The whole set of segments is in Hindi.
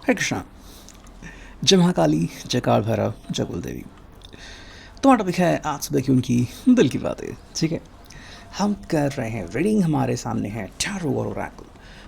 हरे कृष्णा। जय महाकाली, जय काल भैरव, जय कुलदेवी। तो टॉपिक है आज सुबह की उनकी दिल की बातें। ठीक है, हम कर रहे हैं रीडिंग। हमारे सामने है टैरो और ओरेकल।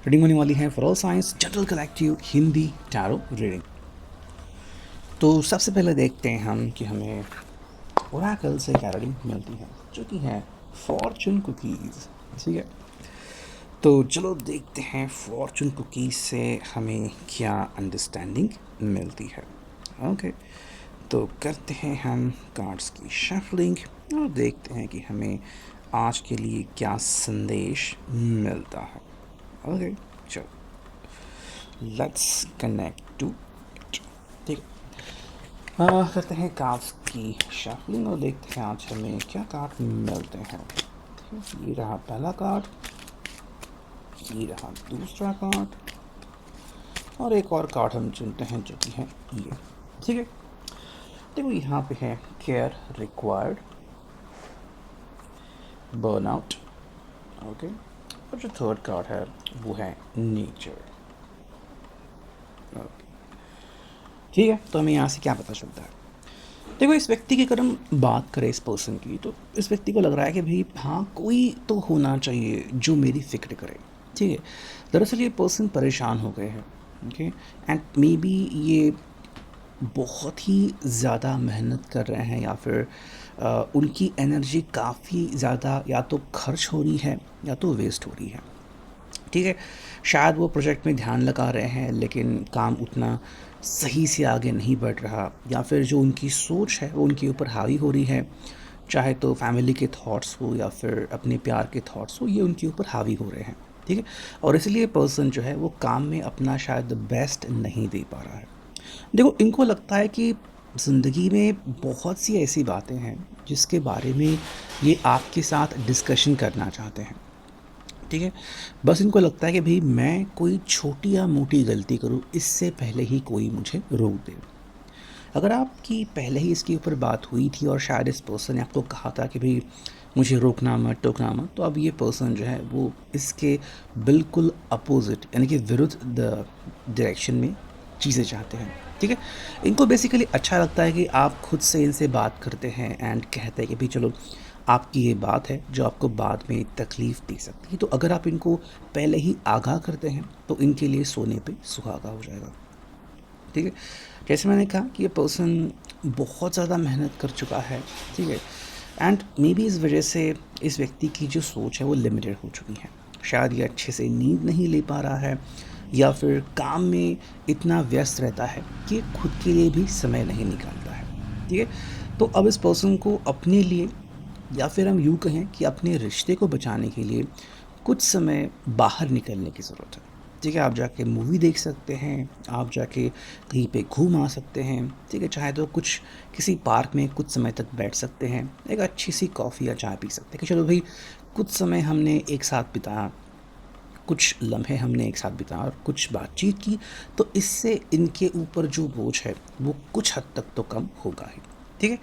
रीडिंग होने वाली है for all science general collective Hindi tarot reading. तो सबसे पहले देखते हैं हम कि हमें ओरेकल से क्या रीडिंग मिलती है, जो कि है फॉर्चून कुकीज़। ठीक है, तो चलो देखते हैं फॉर्चून कुकीज से हमें क्या अंडरस्टैंडिंग मिलती है। ओके, तो करते हैं हम कार्ड्स की शफलिंग और देखते हैं कि हमें आज के लिए क्या संदेश मिलता है। ओके, चलो लेट्स कनेक्ट टू इट। ठीक है, करते हैं कार्ड्स की शफलिंग और देखते हैं आज हमें क्या कार्ड मिलते हैं। ठीक है, ये रहा पहला कार्ड, ये रहा दूसरा कार्ड और एक और कार्ड हम चुनते हैं जो कि है ये। ठीक है, देखो यहाँ पे है केयर रिक्वायर्ड, बर्नआउट। ओके, और जो थर्ड कार्ड है वो है नेचर। ओके, ठीक है, तो हमें यहाँ से क्या पता चलता है। देखो, इस व्यक्ति की अगर हम बात करें इस पर्सन की, तो इस व्यक्ति को लग रहा है कि भाई हाँ, कोई तो होना चाहिए जो मेरी फिक्र करे। ठीक है, दरअसल ये पर्सन परेशान हो गए हैं। ओके, एंड मे बी ये बहुत ही ज़्यादा मेहनत कर रहे हैं या फिर उनकी एनर्जी काफ़ी ज़्यादा या तो खर्च हो रही है या तो वेस्ट हो रही है। ठीक है, शायद वो प्रोजेक्ट में ध्यान लगा रहे हैं लेकिन काम उतना सही से आगे नहीं बढ़ रहा, या फिर जो उनकी सोच है वो उनके ऊपर हावी हो रही है। चाहे तो फैमिली के थॉट्स हो या फिर अपने प्यार के थॉट्स हो, ये उनके ऊपर हावी हो रहे हैं। ठीक है, और इसलिए पर्सन जो है वो काम में अपना शायद बेस्ट नहीं दे पा रहा है। देखो, इनको लगता है कि ज़िंदगी में बहुत सी ऐसी बातें हैं जिसके बारे में ये आपके साथ डिस्कशन करना चाहते हैं। ठीक है, बस इनको लगता है कि भाई मैं कोई छोटी या मोटी गलती करूँ इससे पहले ही कोई मुझे रोक दे। अगर आपकी पहले ही इसके ऊपर बात हुई थी और शायद इस पर्सन ने आपको कहा था कि भाई मुझे रोकना मत, टोकना मत, तो अब ये पर्सन जो है वो इसके बिल्कुल अपोजिट यानी कि विरुद्ध द डायरेक्शन में चीज़ें चाहते हैं। ठीक है, इनको बेसिकली अच्छा लगता है कि आप खुद से इनसे बात करते हैं एंड कहते हैं कि भाई चलो, आपकी ये बात है जो आपको बाद में तकलीफ़ दे सकती है। तो अगर आप इनको पहले ही आगाह करते हैं तो इनके लिए सोने पे सुहागा हो जाएगा। ठीक है, जैसे मैंने कहा कि ये पर्सन बहुत ज़्यादा मेहनत कर चुका है। ठीक है, एंड मे बी इस वजह से इस व्यक्ति की जो सोच है वो लिमिटेड हो चुकी है। शायद ये अच्छे से नींद नहीं ले पा रहा है या फिर काम में इतना व्यस्त रहता है कि खुद के लिए भी समय नहीं निकालता है। ठीक है, तो अब इस पर्सन को अपने लिए या फिर हम यूँ कहें कि अपने रिश्ते को बचाने के लिए कुछ समय बाहर निकलने की ज़रूरत है। ठीक है, आप जाके मूवी देख सकते हैं, आप जाके कहीं पे घूम आ सकते हैं। ठीक है, चाहे तो कुछ किसी पार्क में कुछ समय तक बैठ सकते हैं, एक अच्छी सी कॉफ़ी या चाय पी सकते हैं कि चलो भाई कुछ समय हमने एक साथ बिताया, कुछ लम्हे हमने एक साथ बिताया और कुछ बातचीत की, तो इससे इनके ऊपर जो बोझ है वो कुछ हद तक तो कम होगा ही। ठीक है,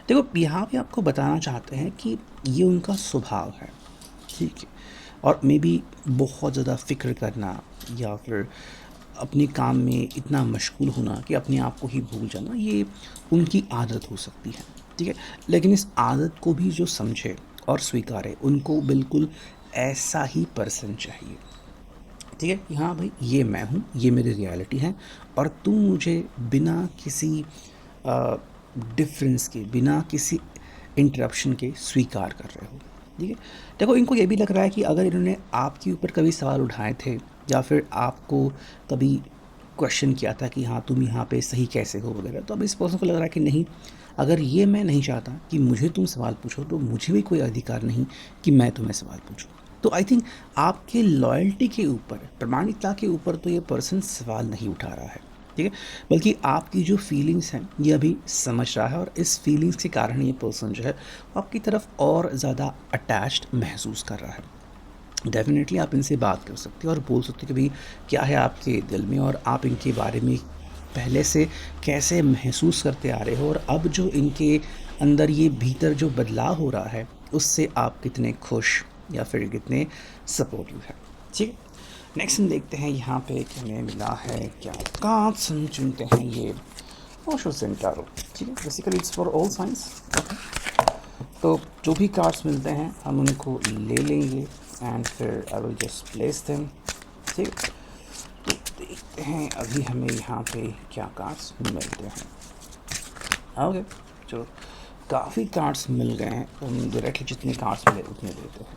देखो यहाँ पे आपको बताना चाहते हैं कि ये उनका स्वभाव है। ठीक है, और मे बी बहुत ज़्यादा फ़िक्र करना या फिर अपने काम में इतना मशगूल होना कि अपने आप को ही भूल जाना, ये उनकी आदत हो सकती है। ठीक है, लेकिन इस आदत को भी जो समझे और स्वीकारे, उनको बिल्कुल ऐसा ही पर्सन चाहिए। ठीक है कि हाँ भाई, ये मैं हूँ, ये मेरी रियलिटी है और तुम मुझे बिना किसी डिफरेंस के, बिना किसी इंटरप्शन के स्वीकार कर रहे हो। ठीक है, देखो इनको ये भी लग रहा है कि अगर इन्होंने आपके ऊपर कभी सवाल उठाए थे या फिर आपको कभी क्वेश्चन किया था कि हाँ तुम यहाँ पे सही कैसे हो वगैरह, तो अब इस पर्सन को लग रहा है कि नहीं, अगर ये मैं नहीं चाहता कि मुझे तुम सवाल पूछो तो मुझे भी कोई अधिकार नहीं कि मैं तुम्हें सवाल पूछूं। तो आई थिंक आपके लॉयल्टी के ऊपर, प्रामाणिकता के ऊपर तो ये पर्सन सवाल नहीं उठा रहा है। ठीक है, बल्कि आपकी जो फीलिंग्स हैं ये अभी समझ रहा है और इस फीलिंग्स के कारण ये पर्सन जो है वो आपकी तरफ और ज़्यादा अटैच्ड महसूस कर रहा है। डेफिनेटली आप इनसे बात कर सकते हो और बोल सकते हो कि भाई क्या है आपके दिल में और आप इनके बारे में पहले से कैसे महसूस करते आ रहे हो, और अब जो इनके अंदर ये भीतर जो बदलाव हो रहा है उससे आप कितने खुश या फिर कितने सपोर्टिव है। ठीक है, नेक्स्ट हम देखते हैं यहाँ पे कि हमें मिला है क्या कार्ड्स, हम चुनते हैं ये ओशो सेंटारो। ठीक है, basically it's for all science. तो जो भी कार्ड्स मिलते हैं हम उनको ले लेंगे एंड फिर I will just place them. ठीक है, तो देखते हैं अभी हमें यहाँ पे क्या कार्ड्स मिलते हैं। ओके, चलो काफ़ी कार्ड्स मिल गए हैं, तो हम डायरेक्टली जितने कार्ड्स मिले उतने देते हैं।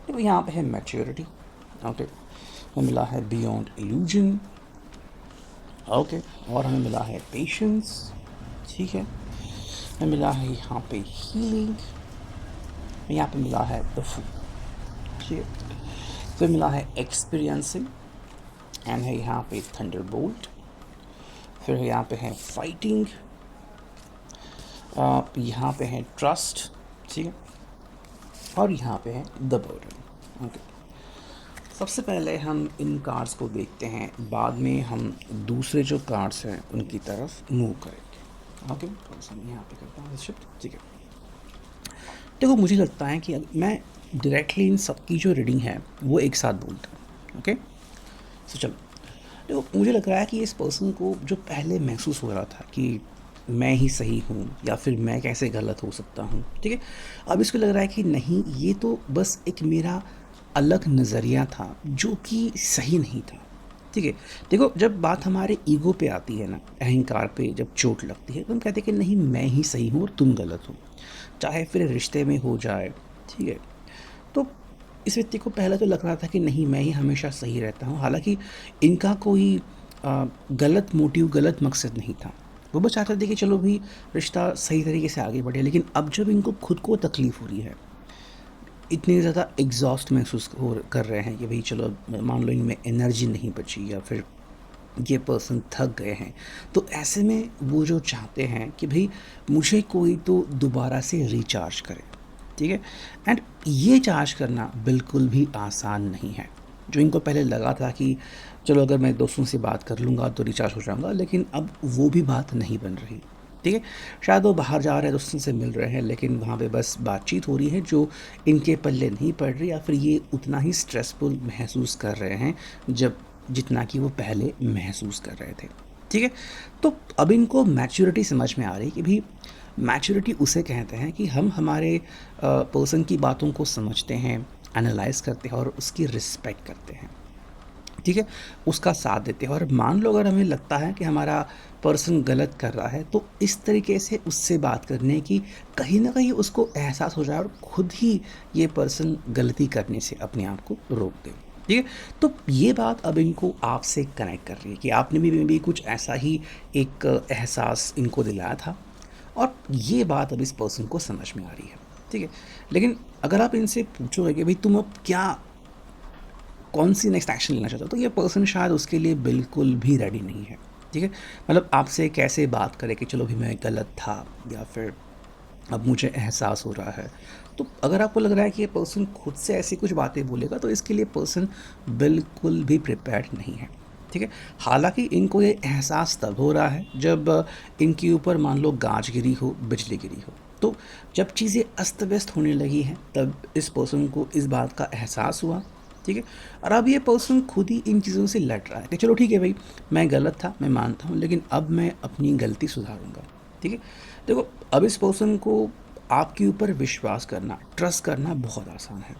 देखो यहाँ पे है मैच्योरिटी। ओके, हमें मिला है बियॉन्ड इल्यूजन। ओके, और हमें मिला है पेशेंस। ठीक है, हमें मिला है यहाँ पे हीलिंग, यहाँ पे मिला है द फूड। ठीक है, फिर मिला है एक्सपीरियंसिंग एंड है यहाँ पे थंडरबोल्ट। फिर यहाँ पे है फाइटिंग, यहाँ पे है ट्रस्ट। ठीक है, और यहाँ पे है द बर्डन। ओके, सबसे पहले हम इन कार्ड्स को देखते हैं, बाद में हम दूसरे जो कार्ड्स हैं उनकी तरफ मूव करेंगे। ओके, थोड़ा सा मैं यहाँ पे करता हूँ शिफ्ट। ठीक है, देखो मुझे लगता है कि मैं डायरेक्टली इन सब की जो रीडिंग है वो एक साथ बोलता हूँ। ओके, सो चलो, देखो मुझे लग रहा है कि इस पर्सन को जो पहले महसूस हो रहा था कि मैं ही सही हूँ या फिर मैं कैसे गलत हो सकता हूँ, ठीक है, अब इसको लग रहा है कि नहीं, ये तो बस एक मेरा अलग नज़रिया था जो कि सही नहीं था। ठीक है, देखो जब बात हमारे ईगो पे आती है ना, अहंकार पे जब चोट लगती है तो हम कहते हैं कि नहीं, मैं ही सही हूँ और तुम गलत हो, चाहे फिर रिश्ते में हो जाए। ठीक है, तो इस व्यक्ति को पहले तो लग रहा था कि नहीं, मैं ही हमेशा सही रहता हूँ, हालांकि इनका कोई गलत मोटिव, गलत मकसद नहीं था। वो बस चाहते थे कि चलो भी रिश्ता सही तरीके से आगे बढ़े। लेकिन अब जब इनको खुद को तकलीफ़ हो रही है, इतनी ज़्यादा एग्जॉस्ट महसूस हो कर रहे हैं कि भाई चलो मान लो इनमें एनर्जी नहीं बची या फिर ये पर्सन थक गए हैं, तो ऐसे में वो जो चाहते हैं कि भाई मुझे कोई तो दोबारा से रिचार्ज करे। ठीक है, एंड ये चार्ज करना बिल्कुल भी आसान नहीं है। जो इनको पहले लगा था कि चलो अगर मैं दोस्तों से बात कर लूँगा तो रिचार्ज हो जाऊँगा, लेकिन अब वो भी बात नहीं बन रही। ठीक है, शायद वो बाहर जा रहे हैं, दोस्तों से मिल रहे हैं, लेकिन वहाँ पे बस बातचीत हो रही है जो इनके पल्ले नहीं पड़ रही, या फिर ये उतना ही स्ट्रेसफुल महसूस कर रहे हैं जब जितना कि वो पहले महसूस कर रहे थे। ठीक है, तो अब इनको मैच्योरिटी समझ में आ रही कि भाई मैच्योरिटी उसे कहते हैं कि हम हमारे पर्सन की बातों को समझते हैं, एनालाइज करते हैं और उसकी रिस्पेक्ट करते हैं। ठीक है, उसका साथ देते हैं। और मान लो अगर हमें लगता है कि हमारा पर्सन गलत कर रहा है, तो इस तरीके से उससे बात करने की कहीं ना कहीं उसको एहसास हो जाए और खुद ही ये पर्सन गलती करने से अपने आप को रोक दे। ठीक है, तो ये बात अब इनको आपसे कनेक्ट कर रही है कि आपने भी कुछ ऐसा ही एक एहसास इनको दिलाया था, और ये बात अब इस पर्सन को समझ में आ रही है। ठीक है, लेकिन अगर आप इनसे पूछोगे कि भाई तुम अब क्या, कौन सी नेक्स्ट एक्शन लेना चाहते हो, तो ये पर्सन शायद उसके लिए बिल्कुल भी रेडी नहीं है। ठीक है, मतलब आपसे कैसे बात करे कि चलो भी मैं गलत था या फिर अब मुझे एहसास हो रहा है। तो अगर आपको लग रहा है कि ये पर्सन खुद से ऐसी कुछ बातें बोलेगा, तो इसके लिए पर्सन बिल्कुल भी प्रिपेयर्ड नहीं है। ठीक है, हालांकि इनको ये एहसास तब हो रहा है जब इनके ऊपर मान लो गाज गिरी हो, बिजली गिरी हो। तो जब चीज़ें अस्त व्यस्त होने लगी हैं तब इस पर्सन को इस बात का एहसास हुआ। ठीक है, और अब ये पर्सन खुद ही इन चीज़ों से लड़ रहा है कि चलो ठीक है भाई, मैं गलत था, मैं मानता हूँ, लेकिन अब मैं अपनी गलती सुधारूंगा। ठीक है, देखो अब इस पर्सन को आपके ऊपर विश्वास करना, ट्रस्ट करना बहुत आसान है।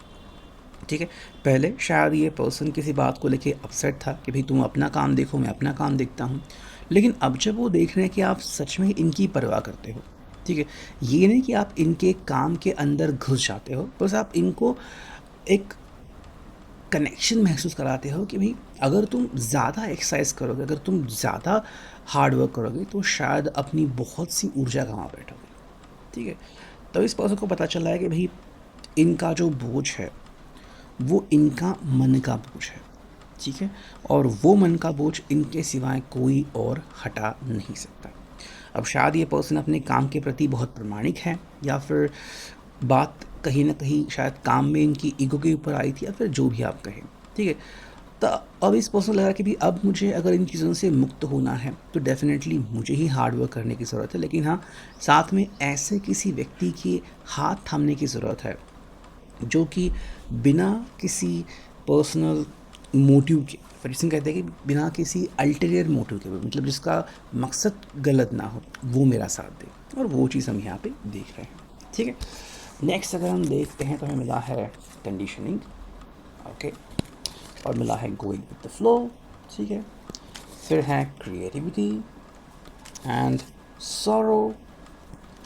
ठीक है, पहले शायद ये पर्सन किसी बात को लेके अपसेट था कि भाई तुम अपना काम देखो, मैं अपना काम देखता हूँ, लेकिन अब जब वो देख रहे हैं कि आप सच में इनकी परवाह करते हो। ठीक है, ये नहीं कि आप इनके काम के अंदर घुस जाते हो, बस आप इनको एक कनेक्शन महसूस कराते हो कि भाई अगर तुम ज़्यादा एक्सरसाइज करोगे, अगर तुम ज़्यादा हार्ड वर्क करोगे, तो शायद अपनी बहुत सी ऊर्जा गंवा बैठोगे। ठीक है, तब इस पर्सन को पता चला है कि भाई इनका जो बोझ है वो इनका मन का बोझ है। ठीक है, और वो मन का बोझ इनके सिवाय कोई और हटा नहीं सकता। अब शायद ये पर्सन अपने काम के प्रति बहुत प्रामाणिक है, या फिर बात कहीं ना कहीं शायद काम में इनकी ईगो के ऊपर आई थी, या फिर जो भी आप कहें। ठीक है, तो अब इस पर्सन लग रहा है कि भी अब मुझे अगर इन चीज़ों से मुक्त होना है तो डेफिनेटली मुझे ही हार्ड वर्क करने की ज़रूरत है, लेकिन हाँ, साथ में ऐसे किसी व्यक्ति के हाथ थामने की ज़रूरत है जो कि बिना किसी पर्सनल मोटिव के, फरीसन कहते हैं कि बिना किसी अल्टीरियर मोटिव के, मतलब जिसका मकसद गलत ना हो, वो मेरा साथ दे, और वो चीज़ हम यहाँ पे देख रहे हैं। ठीक है, नेक्स्ट अगर हम देखते हैं तो हमें मिला है कंडीशनिंग, ओके, और मिला है गोइंग विद द फ्लो, ठीक है, फिर है क्रिएटिविटी एंड सॉरो,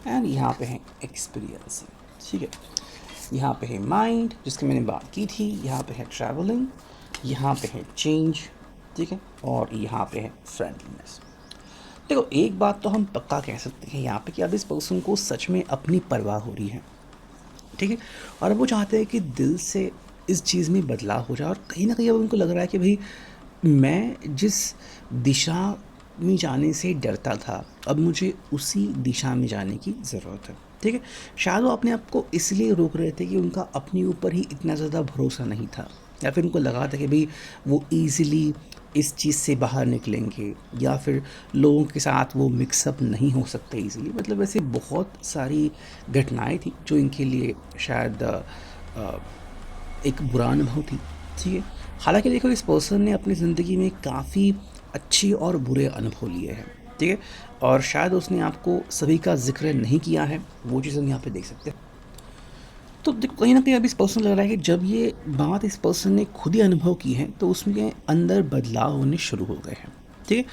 एंड यहाँ पे है एक्सपीरियंसिंग। ठीक है, यहाँ पे है माइंड जिसकी मैंने बात की थी, यहाँ पे है ट्रैवलिंग, यहाँ पे है चेंज, ठीक है, और यहाँ पे है फ्रेंडलीनेस। देखो एक बात तो हम पक्का कह सकते हैं यहाँ पे कि अब इस पर्सन को सच में अपनी परवाह हो रही है, ठीक है, और अब वो चाहते हैं कि दिल से इस चीज़ में बदलाव हो जाए, और कहीं ना कहीं अब उनको लग रहा है कि भाई मैं जिस दिशा में जाने से डरता था, अब मुझे उसी दिशा में जाने की ज़रूरत है। ठीक है, शायद वो अपने आप को इसलिए रोक रहे थे कि उनका अपने ऊपर ही इतना ज़्यादा भरोसा नहीं था, या फिर उनको लगा था कि भाई वो ईज़िली इस चीज़ से बाहर निकलेंगे, या फिर लोगों के साथ वो मिक्सअप नहीं हो सकते ईज़िली। मतलब ऐसे बहुत सारी घटनाएं थी जो इनके लिए शायद एक बुरा अनुभव थी। ठीक है, हालांकि देखो इस पर्सन ने अपनी ज़िंदगी में काफ़ी अच्छे और बुरे अनुभव लिए हैं, ठीक है, और शायद उसने आपको सभी का जिक्र नहीं किया है, वो चीज़ हम यहाँ पे देख सकते हैं। तो देखो कहीं ना कहीं अब इस पर्सन लग रहा है कि जब ये बात इस पर्सन ने खुद ही अनुभव की है तो उसमें अंदर बदलाव होने शुरू हो गए हैं। ठीक है,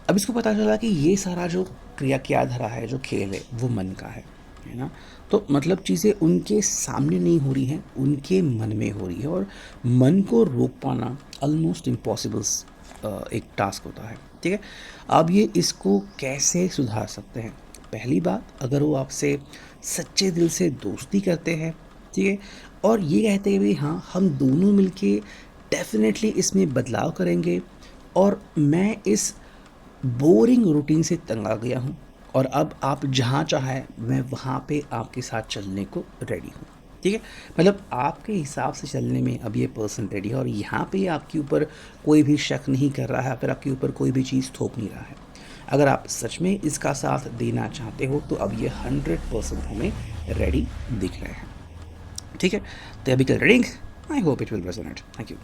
अब इसको पता चला कि ये सारा जो क्रिया धरा है, जो खेल है, वो मन का है ना। तो मतलब चीज़ें उनके सामने नहीं हो रही हैं, उनके मन में हो रही है, और मन को रोक पाना ऑलमोस्ट इम्पॉसिबल एक टास्क होता है। ठीक है, अब ये इसको कैसे सुधार सकते हैं? पहली बात, अगर वो आपसे सच्चे दिल से दोस्ती करते हैं, ठीक है, और ये कहते हैं भाई हाँ हम दोनों मिलके डेफिनेटली इसमें बदलाव करेंगे, और मैं इस बोरिंग रूटीन से तंग आ गया हूँ, और अब आप जहाँ चाहे मैं वहाँ पे आपके साथ चलने को रेडी हूँ। ठीक है, मतलब आपके हिसाब से चलने में अब ये पर्सन रेडी है, और यहाँ पे आपके ऊपर कोई भी शक नहीं कर रहा है, फिर आपके ऊपर कोई भी चीज़ थोप नहीं रहा है। अगर आप सच में इसका साथ देना चाहते हो तो अब ये 100% हमें रेडी दिख रहे हैं। ठीक है, तो अभी कल reading, I hope it will resonate. Thank you.